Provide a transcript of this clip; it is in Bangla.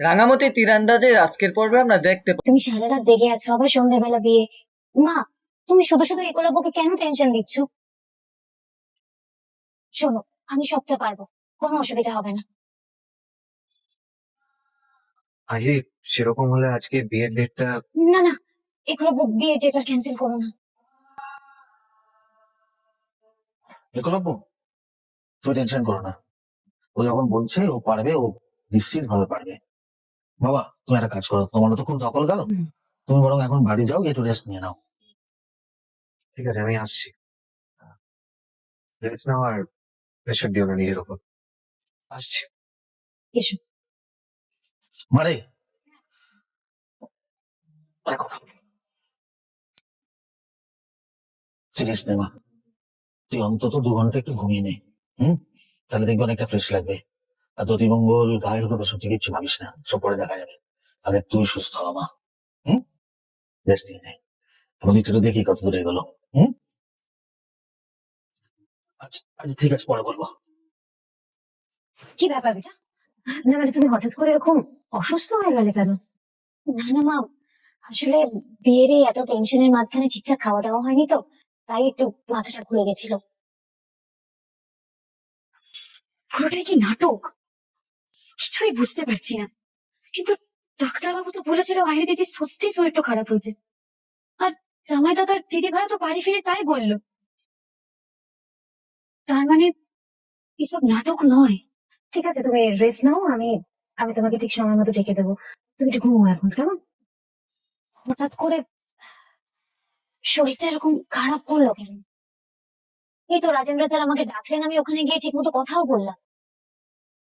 রাঙামাটি তীরন্দাজের আজকের পর্বে আমরা দেখতে তুমি সারা রাত জেগে আছো, আবার সন্ধ্যাবেলা বিয়ে। মা, তুমি শুধু শুধু একলাব্যকে কেন টেনশন দিচ্ছ? শোনো, আমি সবটা পারবো, কোনো অসুবিধা হবে না। আরে সেরকম হলে আজকে বিয়ের ডেটটা না না, একলাব্য বিয়ে ডেটা ক্যান্সেল করো না। একলব্য, তুমি টেনশন করো না। ও যখন বলছে ও পারবে, ও নিশ্চিত ভাবে পারবে। বাবা, তুমি একটা কাজ করো, তোমার তো খুব ধকল গেল, তুমি বরং এখন বাড়ি যাও, একটু রেস্ট নিয়ে নাও। ঠিক আছে, আমি আসছি। রেস্ট নাও আর প্রেশার দিও না নিজের উপর। আসছি। এসো। মারে কথা সিরিয়াস নে মা, তুই অন্তত 2 ঘন্টা একটু ঘুমিয়ে নে। হুম, তাহলে দেখবি অনেকটা ফ্রেশ লাগবে। আর দতিমঙ্গল গায়ে হলো সত্যি কিচ্ছু ভাবিস না, সব পরে দেখা যাবে। আগে তুই সুস্থ হ মা। হুম, রেস্ট নিয়ে নে। এখন একটু দেখি কত দূরে গেলো। হুম, আচ্ছা আচ্ছা, ঠিক আছে, পরে বলবো। কি ব্যাপার বেটা? না মানে তুমি হঠাৎ করে এরকম অসুস্থ হয়ে গেলে কেন? না না মা, আসলে বিয়ের এই এত টেনশনের মাঝখানে ঠিকঠাক খাওয়া দাওয়া হয়নি তো, তাই একটু মাথাটা ঘুরে গেছিল। পুরোটাই কি নাটক? কিছুই বুঝতে পারছি না। কিন্তু ডাক্তারবাবু তো বলেছিল আইরে দিদি সত্যি শরীরটা খারাপ হয়েছে। আর জামাই দাদার দিদি ভাই তো বাড়ি ফিরে তাই বললো। তার মানে এসব নাটক নয়। ঠিক আছে, তুমি রেস্ট নাও, আমি আমি তোমাকে ঠিক সময় মতো ডেকে দেবো। তুমি একটু ঘুমো এখন, কেমন? হঠাৎ করে শরীরটা এরকম খারাপ করলো কেন? এই তো রাজেন্দ্র স্যার আমাকে ডাকলেন, আমি ওখানে গিয়ে ঠিক মতো কথাও বললাম।